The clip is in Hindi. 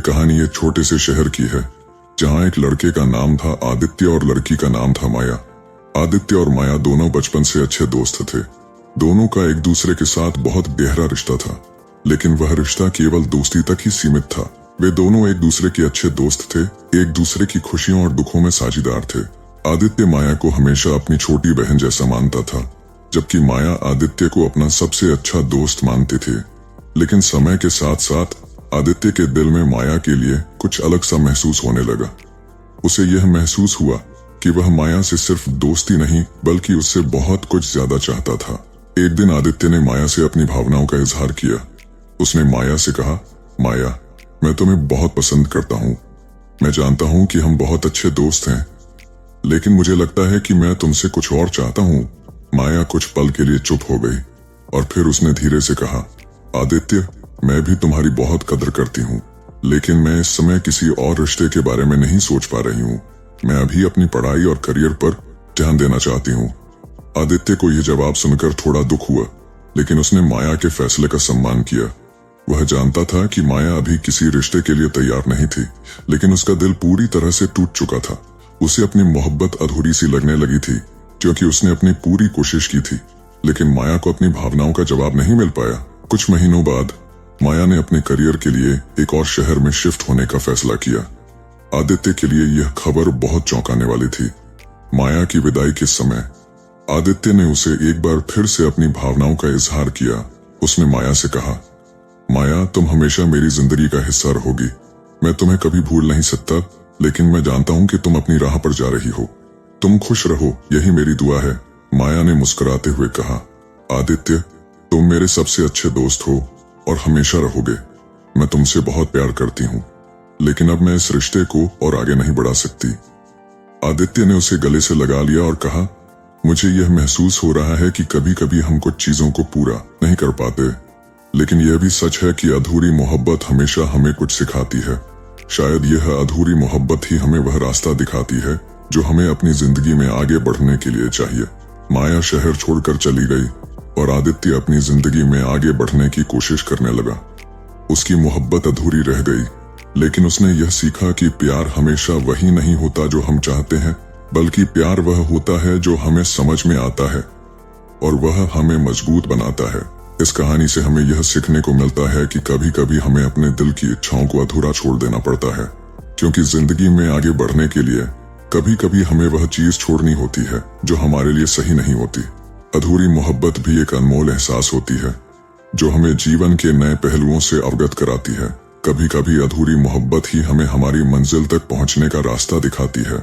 कहानी एक छोटे से शहर की है, जहाँ एक लड़के का नाम था आदित्य और लड़की का नाम था माया। आदित्य और माया दोनों बचपन से अच्छे दोस्त थे। दोनों का एक दूसरे के साथ बहुत गहरा रिश्ता था, लेकिन वह रिश्ता केवल दोस्ती तक ही सीमित था। वे दोनों एक दूसरे के अच्छे दोस्त थे, एक दूसरे की खुशियों और दुखों में साझीदार थे। आदित्य माया को हमेशा अपनी छोटी बहन जैसा मानता था, जबकि माया आदित्य को अपना सबसे अच्छा दोस्त मानते थे। लेकिन समय के साथ साथ आदित्य के दिल में माया के लिए कुछ अलग सा महसूस होने लगा। उसे यह महसूस हुआ कि वह माया से सिर्फ दोस्ती नहीं बल्कि उससे बहुत कुछ ज्यादा चाहता था। एक दिन आदित्य ने माया से अपनी भावनाओं का इजहार किया। उसने माया से कहा, माया, मैं तुम्हें बहुत पसंद करता हूँ। मैं जानता हूँ कि हम बहुत अच्छे दोस्त हैं, लेकिन मुझे लगता है कि मैं तुमसे कुछ और चाहता हूँ। माया कुछ पल के लिए चुप हो गई और फिर उसने धीरे से कहा, आदित्य, मैं भी तुम्हारी बहुत कदर करती हूँ, लेकिन मैं इस समय किसी और रिश्ते के बारे में नहीं सोच पा रही हूँ। मैं अभी अपनी पढ़ाई और करियर पर ध्यान देना चाहती हूँ। आदित्य को यह जवाब सुनकर थोड़ा दुख हुआ, लेकिन उसने माया के फैसले का सम्मान किया। वह जानता था कि माया अभी किसी रिश्ते के लिए तैयार नहीं थी, लेकिन उसका दिल पूरी तरह से टूट चुका था। उसे अपनी मोहब्बत अधूरी सी लगने लगी थी, क्योंकि उसने अपनी पूरी कोशिश की थी, लेकिन माया को अपनी भावनाओं का जवाब नहीं मिल पाया। कुछ महीनों बाद माया ने अपने करियर के लिए एक और शहर में शिफ्ट होने का फैसला किया। आदित्य के लिए यह खबर बहुत चौंकाने वाली थी। माया की विदाई के समय आदित्य ने उसे एक बार फिर से अपनी भावनाओं का इजहार किया। उसने माया से कहा, माया, तुम हमेशा मेरी जिंदगी का हिस्सा रहोगी। मैं तुम्हें कभी भूल नहीं सकता, लेकिन मैं जानता हूँ कि तुम अपनी राह पर जा रही हो। तुम खुश रहो, यही मेरी दुआ है। माया ने मुस्कुराते हुए कहा, आदित्य, तुम मेरे सबसे अच्छे दोस्त हो और हमेशा रहोगे। मैं तुमसे बहुत प्यार करती हूँ, लेकिन अब मैं इस रिश्ते को और आगे नहीं बढ़ा सकती। आदित्य ने उसे गले से लगा लिया और कहा, मुझे यह महसूस हो रहा है कि कभी कभी हम कुछ चीजों को पूरा नहीं कर पाते, लेकिन यह भी सच है कि अधूरी मोहब्बत हमेशा हमें कुछ सिखाती है। शायद यह अधूरी मोहब्बत ही हमें वह रास्ता दिखाती है जो हमें अपनी जिंदगी में आगे बढ़ने के लिए चाहिए। माया शहर छोड़कर चली गई और आदित्य अपनी जिंदगी में आगे बढ़ने की कोशिश करने लगा। उसकी मोहब्बत अधूरी रह गई, लेकिन उसने यह सीखा कि प्यार हमेशा वही नहीं होता जो हम चाहते हैं, बल्कि प्यार वह होता है जो हमें समझ में आता है और वह हमें मजबूत बनाता है। इस कहानी से हमें यह सीखने को मिलता है कि कभी कभी हमें अपने दिल की इच्छाओं को अधूरा छोड़ देना पड़ता है, क्योंकि जिंदगी में आगे बढ़ने के लिए कभी कभी हमें वह चीज छोड़नी होती है जो हमारे लिए सही नहीं होती। अधूरी मोहब्बत भी एक अनमोल एहसास होती है जो हमें जीवन के नए पहलुओं से अवगत कराती है। कभी कभी अधूरी मोहब्बत ही हमें हमारी मंजिल तक पहुंचने का रास्ता दिखाती है।